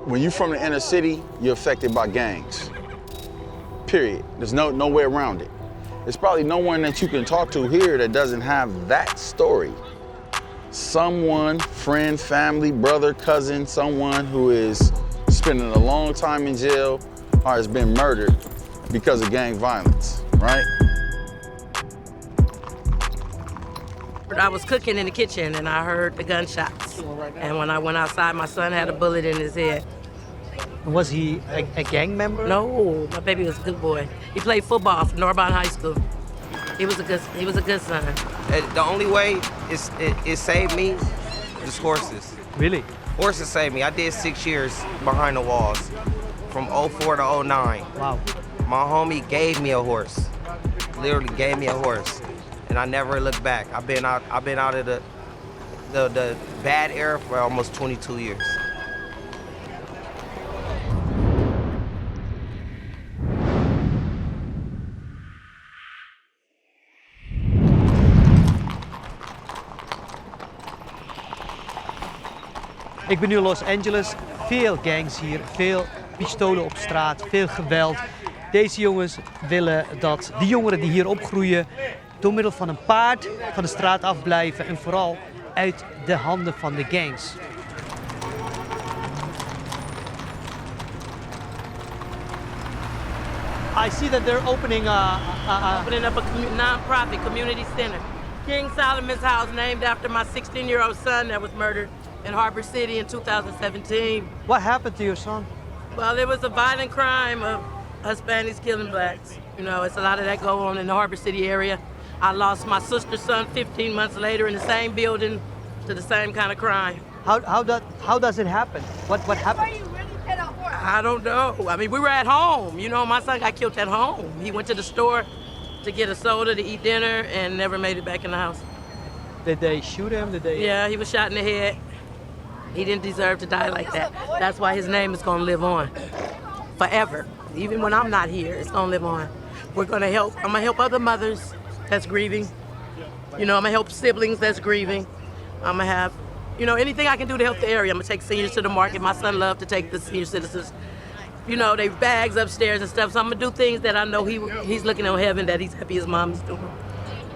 When you're from the inner city, you're affected by gangs. Period. There's no way around it. There's probably no one that you can talk to here that doesn't have that story. Someone, friend, family, brother, cousin, someone who is spending a long time in jail or has been murdered because of gang violence, right? I was cooking in the kitchen and I heard the gunshots. And when I went outside, my son had a bullet in his head. Was he a gang member? No, my baby was a good boy. He played football for Norbound High School. He was a good son. The only way it saved me is horses. Really? Horses saved me. I did 6 years behind the walls, from 04 to 09. Wow. My homie gave me a horse, literally gave me a horse, and I never looked back. I've been out of the bad era for almost 22 years. Ik ben nu in Los Angeles. Veel gangs hier, veel pistolen op straat, veel geweld. Deze jongens willen dat die jongeren die hier opgroeien door middel van een paard van de straat afblijven en vooral uit de handen van de gangs. I see that they're opening Opening up a non-profit community center. King Solomon's house, named after my 16-year-old son that was murdered in Harbor City in 2017. What happened to your son? Well, there was a violent crime of Hispanics killing blacks. You know, it's a lot of that go on in the Harbor City area. I lost my sister's son 15 months later in the same building to the same kind of crime. How does it happen? What happened? I don't know. I mean, we were at home. You know, my son got killed at home. He went to the store to get a soda to eat dinner and never made it back in the house. Did they shoot him? Yeah, he was shot in the head. He didn't deserve to die like that. That's why his name is going to live on forever. Even when I'm not here, it's going to live on. We're going to help. I'm going to help other mothers that's grieving. You know, I'm going to help siblings that's grieving. I'm going to have, you know, anything I can do to help the area. I'm going to take seniors to the market. My son loved to take the senior citizens. You know, they bags upstairs and stuff. So I'm going to do things that I know he's looking on heaven that he's happy his mom is doing.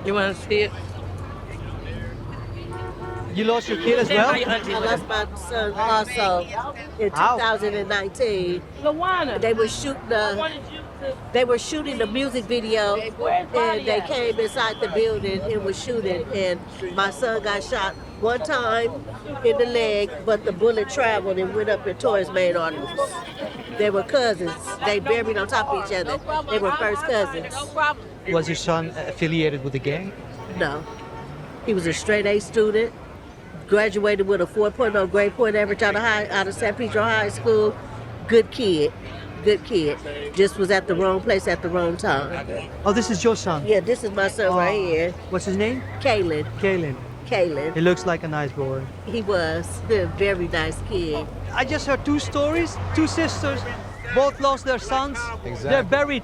You want to see it? You lost your kid as well? I lost my son also in 2019. They were shooting the music video, and they came inside the building and was shooting. And my son got shot one time in the leg, but the bullet traveled and went up and tore his main arteries. They were cousins. They buried on top of each other. They were first cousins. Was your son affiliated with the gang? No. He was a straight A student. Graduated with a 4.0 grade point average out of San Pedro High School. Good kid. Just was at the wrong place at the wrong time. Oh, this is your son? Yeah, this is my son right here. What's his name? Kalen. He looks like a nice boy. He was a very nice kid. I just heard two stories, two sisters, both lost their sons. Exactly. They're buried,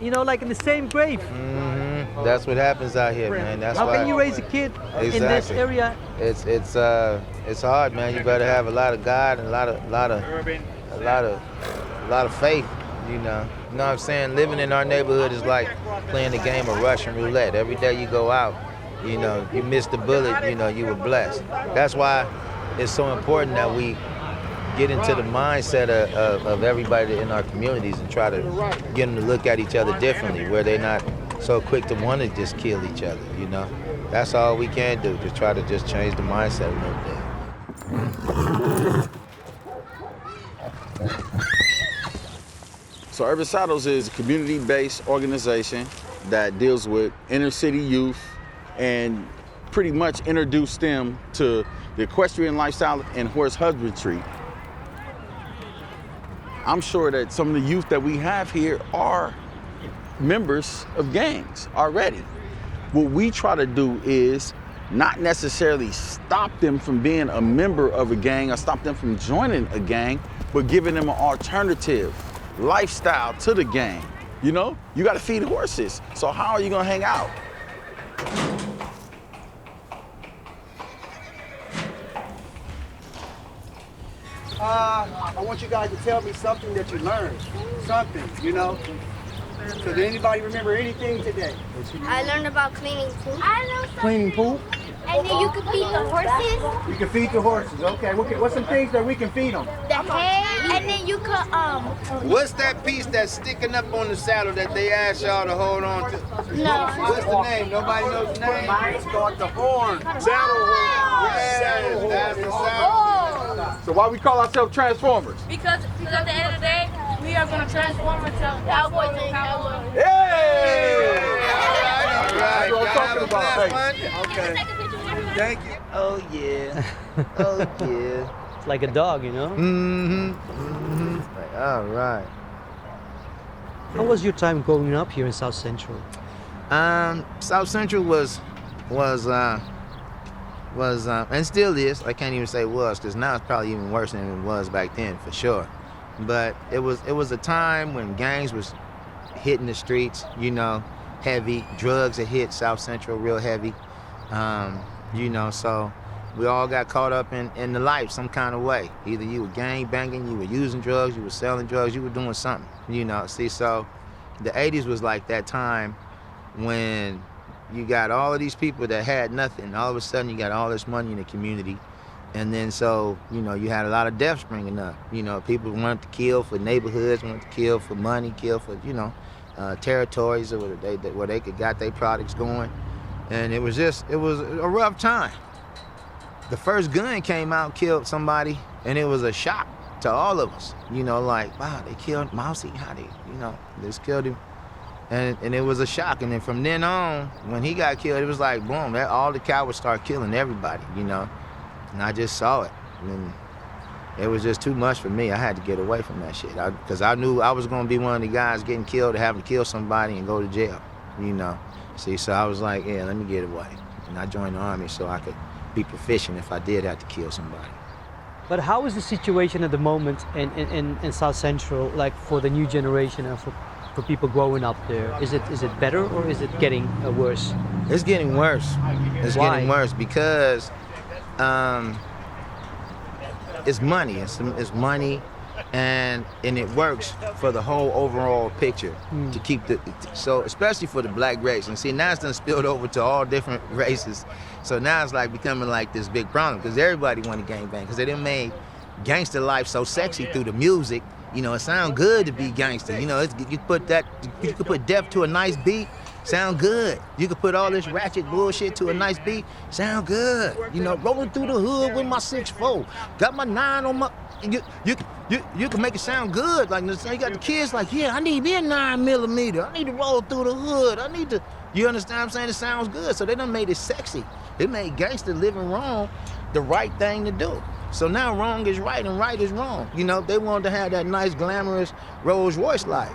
you know, like in the same grave. Mm-hmm. That's what happens out here, man. That's How why. can you raise a kid in this area? It's hard, man. You better have a lot of God and a lot of faith. You know what I'm saying? Living in our neighborhood is like playing the game of Russian roulette. Every day you go out, you know, you missed the bullet, you know, you were blessed. That's why it's so important that we get into the mindset of everybody in our communities and try to get them to look at each other differently, where they're not so quick to want to just kill each other, you know? That's all we can do, just try to just change the mindset a little bit. So Urban Saddles is a community-based organization that deals with inner city youth and pretty much introduced them to the equestrian lifestyle and horse husbandry. I'm sure that some of the youth that we have here are members of gangs already. What we try to do is not necessarily stop them from being a member of a gang or stop them from joining a gang, but giving them an alternative lifestyle to the gang. You know, you gotta feed horses, so how are you gonna hang out? I want you guys to tell me something that you learned. Something, you know? So did anybody remember anything today? I learned about cleaning poop. Cleaning pool? And then you can feed the horses. You can feed the horses. Okay, what's some things that we can feed them? The hay. And then you could, What's that piece that's sticking up on the saddle that they asked y'all to hold on to? No. What's the name? Nobody knows the name? It's called the horn. Saddle horn. Yes, that's the saddle. So why we call ourselves Transformers? Because at the end of the day, we are going to transform into Cowboys and Cowboys. Hey! All right. That's what I'm talking about. Okay. Thank you. Oh, yeah. Oh, yeah. It's like a dog, you know? Like, all right. How was your time growing up here in South Central? South Central was and still is. I can't even say was, because now it's probably even worse than it was back then, for sure. But it was a time when gangs was hitting the streets, you know, heavy. Drugs had hit South Central real heavy, you know. So we all got caught up in the life some kind of way. Either you were gang banging, you were using drugs, you were selling drugs, you were doing something, you know. See, so the 80s was like that time when you got all of these people that had nothing. All of a sudden, you got all this money in the community. And then so, you know, you had a lot of deaths springing up. You know, people wanted to kill for neighborhoods, wanted to kill for money, kill for, you know, territories where they could got their products going. And it was a rough time. The first gun came out, killed somebody, and it was a shock to all of us. You know, like, wow, they killed Mousy, how they, you know, they just killed him. And it was a shock. And then from then on, when he got killed, it was like, boom, all the Cowboys started killing everybody, you know. And I just saw it. And it was just too much for me. I had to get away from that shit. Because I knew I was going to be one of the guys getting killed, having to kill somebody and go to jail, you know. See, so I was like, yeah, let me get away. And I joined the Army so I could be proficient if I did have to kill somebody. But how is the situation at the moment in South Central, like for the new generation and for people growing up there? Is it better or is it getting worse? It's getting worse. It's Why? getting worse because it's money. It's money, and it works for the whole overall picture to keep so especially for the black race. And see, now it's done spilled over to all different races. So now it's like becoming like this big problem because everybody want to gangbang because they done made gangster life so sexy through the music. You know, it sounds good to be gangster. You know, you could put death to a nice beat, sound good. You could put all this ratchet bullshit to a nice beat, sound good. You know, rolling through the hood with my 6'4", got my 9 on my. You can make it sound good. Like you got the kids like, yeah, I need me a 9mm. I need to roll through the hood. I need to. You understand what I'm saying? It sounds good. So they done made it sexy. They made gangster living wrong the right thing to do. So now wrong is right and right is wrong. You know, they wanted to have that nice, glamorous Rolls Royce life.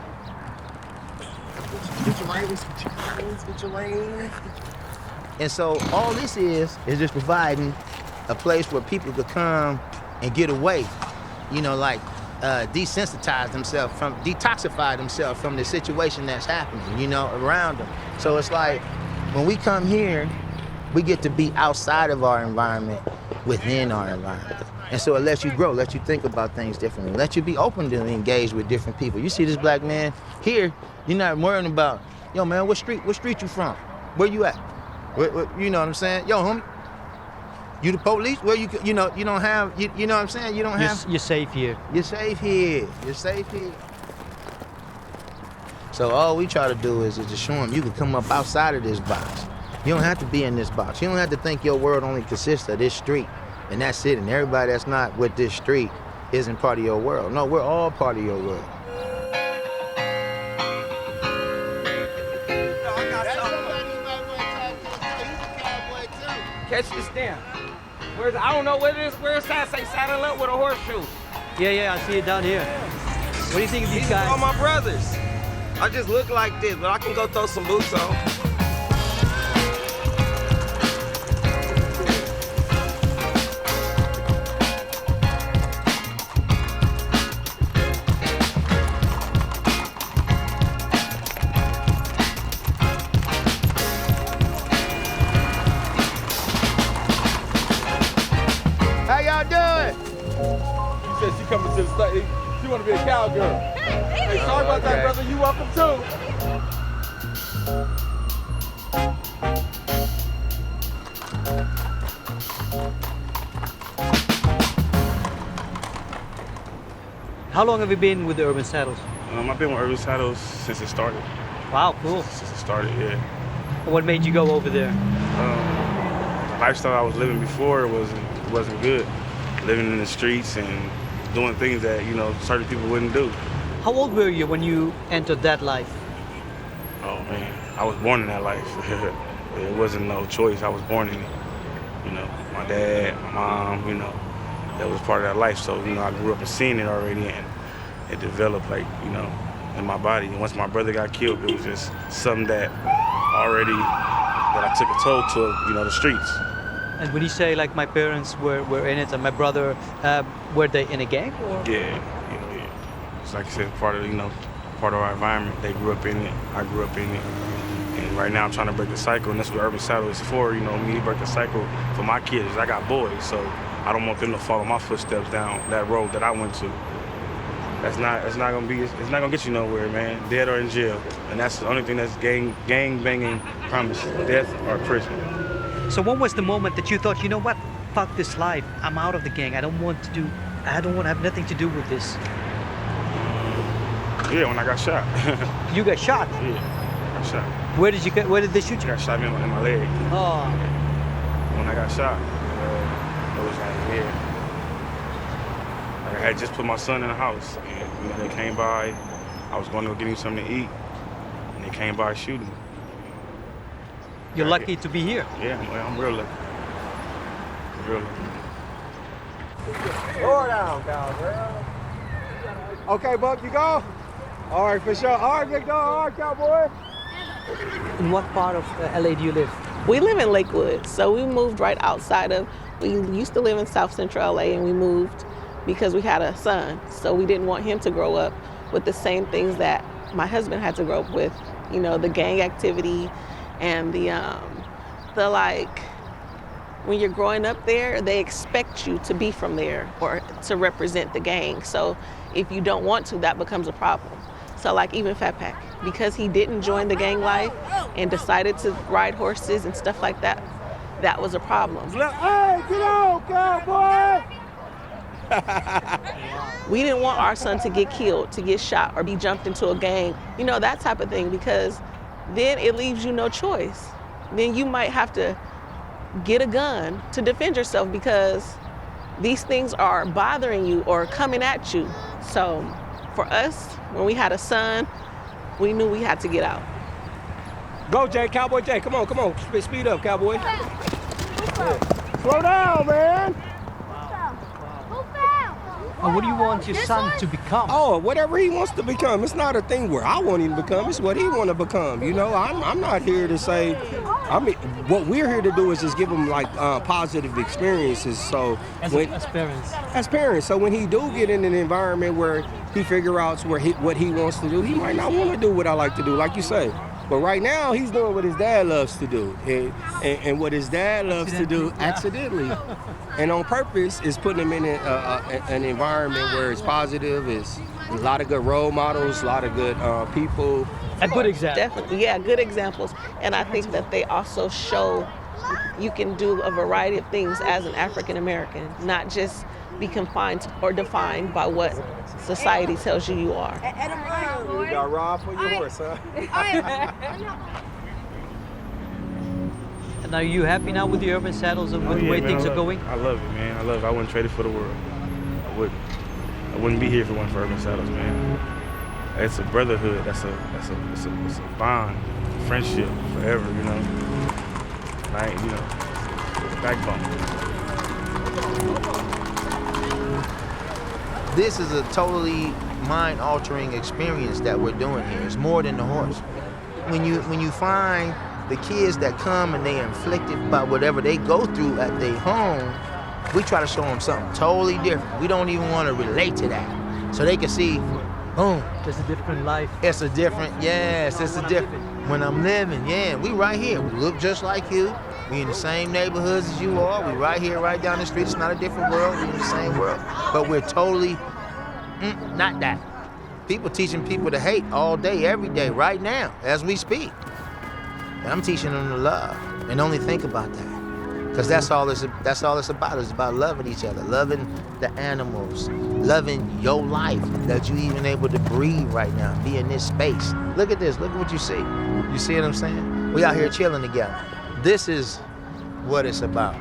And so all this is just providing a place where people could come and get away. You know, like detoxify themselves from the situation that's happening, you know, around them. So it's like when we come here, we get to be outside of our environment, within our environment. And so it lets you grow, lets you think about things differently, lets you be open to engage with different people. You see this black man here, you're not worrying about, yo man, what street you from? Where you at? Where, you know what I'm saying? Yo, homie, you the police? Where you know, you don't have, you know what I'm saying? You don't have. You're safe here. You're safe here. You're safe here. So all we try to do is just show them you can come up outside of this box. You don't have to be in this box. You don't have to think your world only consists of this street and that's it. And everybody that's not with this street isn't part of your world. No, we're all part of your world. Catch this down. I don't know what it is. Where's that? Say saddle up with a horseshoe. Yeah, I see it down here. What do you think of these guys? All my brothers. I just look like this, but I can go throw some boots on. said she coming to the state. She want to be a cowgirl. Hey, sorry about that, brother. You welcome too. How long have you been with the Urban Saddles? I've been with Urban Saddles since it started. Wow, cool. Since it started, yeah. What made you go over there? The lifestyle I was living before wasn't good. Living in the streets and doing things that, you know, certain people wouldn't do. How old were you when you entered that life? Oh man, I was born in that life. It wasn't no choice. I was born in it. You know, my dad, my mom, you know, that was part of that life. So, you know, I grew up and seeing it already, and it developed, like, you know, in my body. And once my brother got killed, it was just something that I took a toll to, you know, the streets. And when you say, like, my parents were in it and my brother, were they in a gang? Or? Yeah. It's like I said, part of our environment. They grew up in it. I grew up in it. And right now I'm trying to break the cycle, and that's what Urban Saddle is for, you know, me to break the cycle for my kids. I got boys, so I don't want them to follow my footsteps down that road that I went to. It's not gonna get you nowhere, man. Dead or in jail. And that's the only thing that's gang banging promise. Death or prison. So when was the moment that you thought, you know what, fuck this life, I'm out of the gang, I don't want to have nothing to do with this? Yeah, when I got shot. You got shot? Yeah, I got shot. Where did they shoot you? I got shot in my leg. Oh. When I got shot, it was like, yeah. Like I had just put my son in the house, and you know, they came by. I was going to go get him something to eat, and they came by shooting. You're lucky to be here. Yeah, I'm real lucky. Real lucky. Slow down, cowgirl. Okay, Buck, you go? All right, for sure. All right, big dog. All right, cowboy. In what part of LA do you live? We live in Lakewood, so we moved right outside of, we used to live in South Central LA, and we moved because we had a son. So we didn't want him to grow up with the same things that my husband had to grow up with, you know, the gang activity and the like, when you're growing up there, they expect you to be from there or to represent the gang. So if you don't want to, that becomes a problem. So like even Fat Pack, because he didn't join the gang life and decided to ride horses and stuff like that, that was a problem. Hey, get on, cowboy! We didn't want our son to get killed, to get shot, or be jumped into a gang, you know, that type of thing, because then it leaves you no choice. Then you might have to get a gun to defend yourself because these things are bothering you or coming at you. So for us, when we had a son, we knew we had to get out. Go, Jay, Cowboy Jay, come on, speed up, cowboy. Yeah. Slow down, man. And what do you want your son to become? Oh, whatever he wants to become. It's not a thing where I want him to become. It's what he want to become. You know, I'm not here to say. I mean, what we're here to do is just give him like positive experiences. So as parents. As parents. So when he do get in an environment where he figure out what he wants to do, he might not want to do what I like to do, like you say. But right now, he's doing what his dad loves to do. And what his dad loves to do accidentally and on purpose is putting him in an environment where it's positive, it's a lot of good role models, a lot of good people. A good example. Definitely, yeah, good examples. And I think that they also show you can do a variety of things as an African American, not just be confined or defined by what society tells you are. You got robbed for your horse, huh? And are you happy now with the Urban Saddles and with the way things are going? I love it, man. I love it. I wouldn't trade it for the world. I wouldn't be here if it wasn't for Urban Saddles, man. It's a brotherhood. It's a bond, friendship forever, you know. Like, you know, it's a backbone. This is a totally mind-altering experience that we're doing here. It's more than the horse. When you find the kids that come and they inflicted by whatever they go through at their home, we try to show them something totally different. We don't even want to relate to that. So they can see, boom. It's a different life. It's a different, yes, it's a different. When I'm living, yeah, we right here. We look just like you. We in the same neighborhoods as you are. We right here, right down the street. It's not a different world. We in the same world. But we're totally not that. People teaching people to hate all day, every day, right now, as we speak. And I'm teaching them to love. And only think about that. Because that's all it's about. It's about loving each other, loving the animals, loving your life, that you even able to breathe right now, be in this space. Look at this. Look at what you see. You see what I'm saying? We out here chilling together. This is what it's about.